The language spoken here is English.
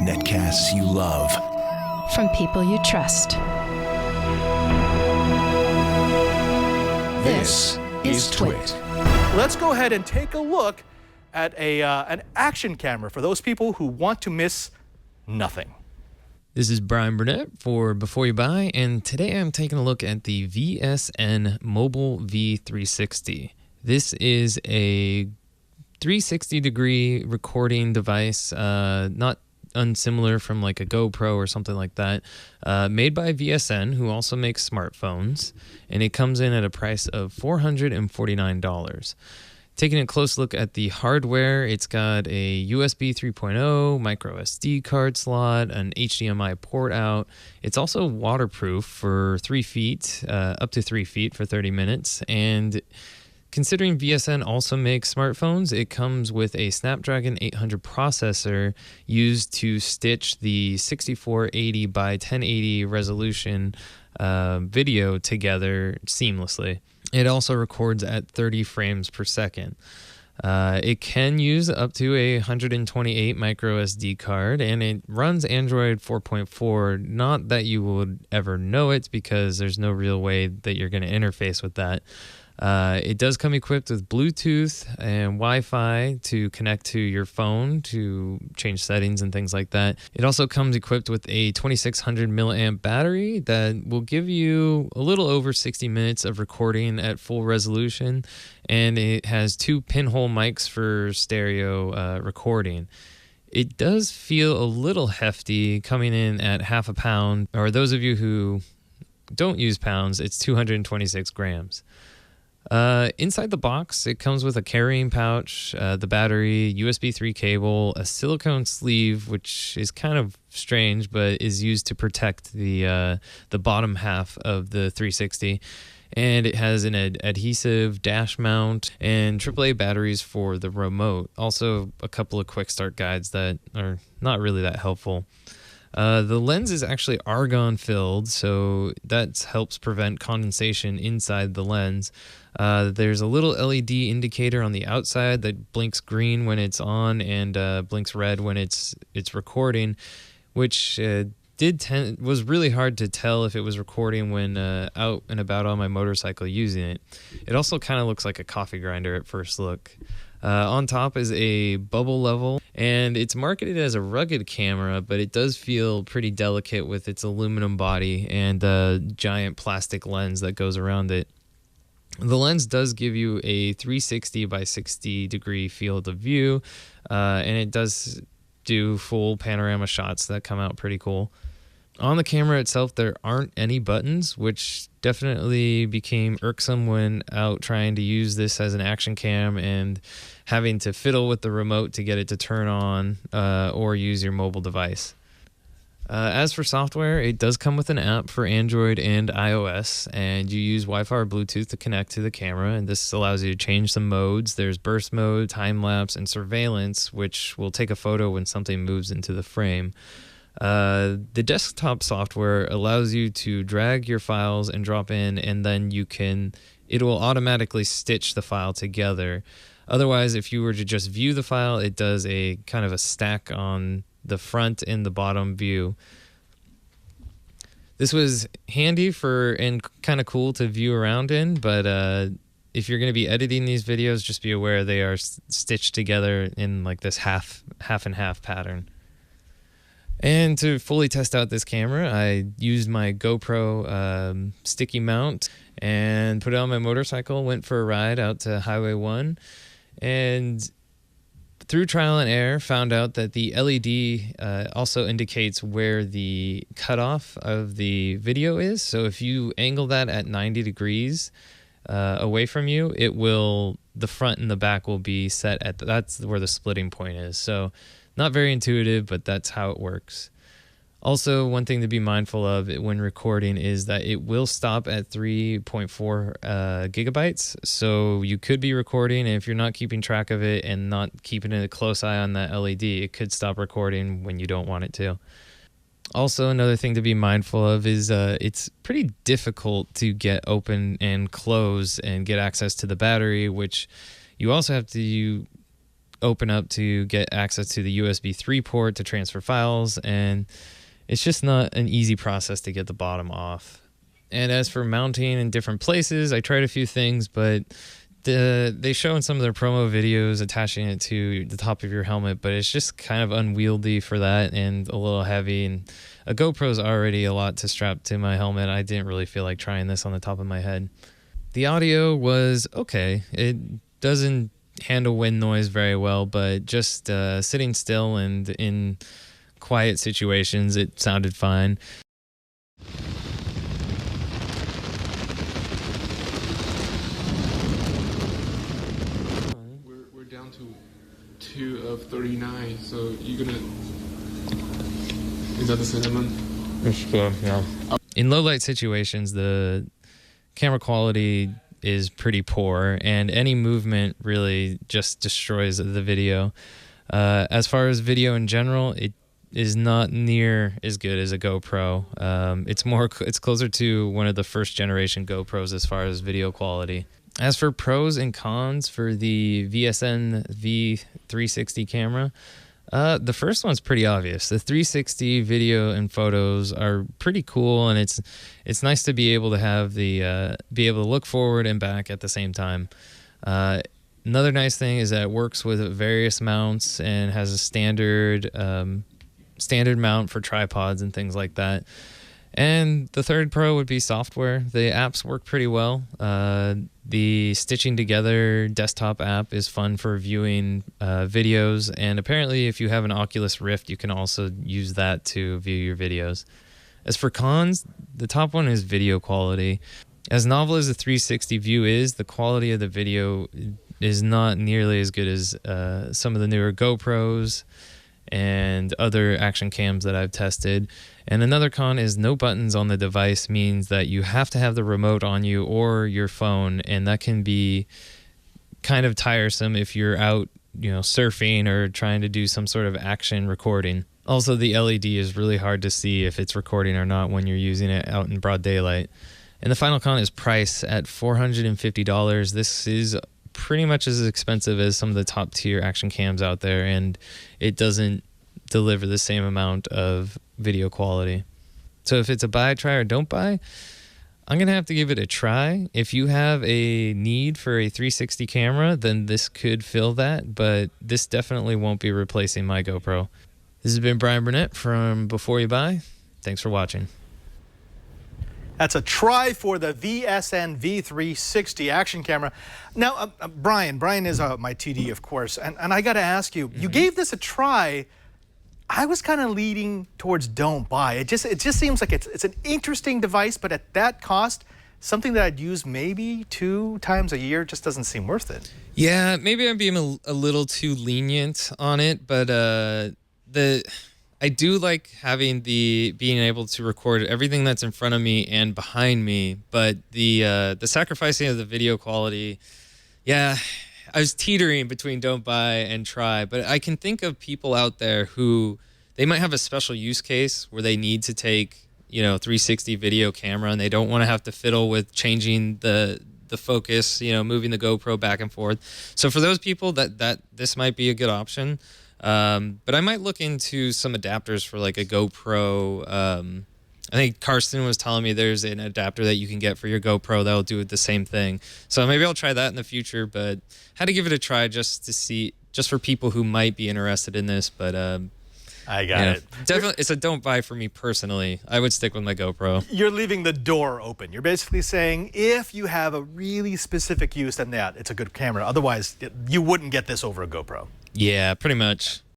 Netcasts you love. From people you trust. This is Twit. Let's go ahead and take a look at an action camera for those people who want to miss nothing. This is Bryan Burnett for Before You Buy, and today I'm taking a look at the VSN Mobile V360. This is a 360-degree recording device, not unsimilar from like a GoPro or something like that, made by VSN, who also makes smartphones, and it comes in at a price of $449. Taking a close look at the hardware, it's got a USB 3.0, micro SD card slot, an HDMI port out. It's also waterproof for 3 feet, up to 3 feet for 30 minutes. And considering VSN also makes smartphones, it comes with a Snapdragon 800 processor used to stitch the 6480 by 1080 resolution video together seamlessly. It also records at 30 frames per second. It can use up to a 128 micro SD card, and it runs Android 4.4. Not that you would ever know it, because there's no real way that you're going to interface with that. It does come equipped with Bluetooth and Wi-Fi to connect to your phone to change settings and things like that. It also comes equipped with a 2600 milliamp battery that will give you a little over 60 minutes of recording at full resolution, and it has 2 pinhole mics for stereo recording. It does feel a little hefty, coming in at half a pound, or those of you who don't use pounds, it's 226 grams. Inside the box, it comes with a carrying pouch, the battery, USB 3 cable, a silicone sleeve, which is kind of strange, but is used to protect the bottom half of the 360. And it has an adhesive dash mount and AAA batteries for the remote. Also, a couple of quick start guides that are not really that helpful. The lens is actually argon filled, so that helps prevent condensation inside the lens. There's a little LED indicator on the outside that blinks green when it's on and blinks red when it's recording, which was really hard to tell if it was recording when out and about on my motorcycle using it. It also kind of looks like a coffee grinder at first look. On top is a bubble level, and it's marketed as a rugged camera, but it does feel pretty delicate with its aluminum body and the giant plastic lens that goes around it. The lens does give you a 360 by 60 degree field of view, and it does do full panorama shots that come out pretty cool. On the camera itself, there aren't any buttons, which definitely became irksome when out trying to use this as an action cam and having to fiddle with the remote to get it to turn on or use your mobile device. As for software, it does come with an app for Android and iOS, and you use Wi-Fi or Bluetooth to connect to the camera, and this allows you to change some modes. There's burst mode, time-lapse, and surveillance, which will take a photo when something moves into the frame. The desktop software allows you to drag your files and drop in, and then it will automatically stitch the file together. Otherwise, if you were to just view the file, it does a kind of a stack on the front and the bottom view. This was handy and kind of cool to view around in, but if you're going to be editing these videos, just be aware they are stitched together in like this half and half pattern. And to fully test out this camera, I used my GoPro sticky mount and put it on my motorcycle, went for a ride out to Highway 1, and through trial and error, found out that the LED also indicates where the cutoff of the video is. So if you angle that at 90 degrees away from you, the front and the back will be set at, that's where the splitting point is. So not very intuitive, but that's how it works. Also, one thing to be mindful of when recording is that it will stop at 3.4 gigabytes. So you could be recording, and if you're not keeping track of it and not keeping a close eye on that LED, it could stop recording when you don't want it to. Also, another thing to be mindful of is it's pretty difficult to get open and close and get access to the battery, which you also have to open up to get access to the USB 3 port to transfer files, and it's just not an easy process to get the bottom off. And as for mounting in different places, I tried a few things, but they show in some of their promo videos attaching it to the top of your helmet, but it's just kind of unwieldy for that and a little heavy. And a GoPro is already a lot to strap to my helmet. I didn't really feel like trying this on the top of my head. The audio was okay. It doesn't handle wind noise very well, but just sitting still and in quiet situations, it sounded fine. We're down to 2 of 39, so you're gonna... Is that the cinnamon? It's good, yeah. In low light situations, the camera quality is pretty poor, and any movement really just destroys the video. As far as video in general, it is not near as good as a GoPro. It's closer to one of the first generation GoPros as far as video quality. As for pros and cons for the VSN V360 camera, the first one's pretty obvious. The 360 video and photos are pretty cool, and it's nice to be able to have be able to look forward and back at the same time. Another nice thing is that it works with various mounts and has a standard mount for tripods and things like that. And the third pro would be software. The apps work pretty well. The Stitching Together desktop app is fun for viewing videos, and apparently if you have an Oculus Rift, you can also use that to view your videos. As for cons, the top one is video quality. As novel as the 360 view is, the quality of the video is not nearly as good as some of the newer GoPros and other action cams that I've tested. And another con is no buttons on the device means that you have to have the remote on you or your phone, and that can be kind of tiresome if you're out, surfing or trying to do some sort of action recording. Also, the LED is really hard to see if it's recording or not when you're using it out in broad daylight. And the final con is price at $450. This is pretty much as expensive as some of the top tier action cams out there, and it doesn't deliver the same amount of video quality. So if it's a buy, try, or don't buy, I'm gonna have to give it a try. If you have a need for a 360 camera, then this could fill that, but this definitely won't be replacing my GoPro. This has been Bryan Burnett from Before You Buy. Thanks for watching. That's a try for the VSN V360 action camera. Now, Bryan is my TD, of course, and I got to ask you, you gave this a try. I was kind of leading towards don't buy. It just seems like it's an interesting device, but at that cost, something that I'd use maybe 2 times a year just doesn't seem worth it. Yeah, maybe I'm being a little too lenient on it, but I do like having being able to record everything that's in front of me and behind me, but the sacrificing of the video quality, yeah, I was teetering between don't buy and try. But I can think of people out there who they might have a special use case where they need to take 360 video camera and they don't want to have to fiddle with changing the focus, moving the GoPro back and forth. So for those people, that this might be a good option. But I might look into some adapters for like a GoPro. I think Karsten was telling me there's an adapter that you can get for your GoPro that'll do the same thing. So maybe I'll try that in the future, but had to give it a try just for people who might be interested in this. But I got it. Definitely, it's a don't buy for me personally. I would stick with my GoPro. You're leaving the door open. You're basically saying if you have a really specific use, then it's a good camera. Otherwise, you wouldn't get this over a GoPro. Yeah, pretty much.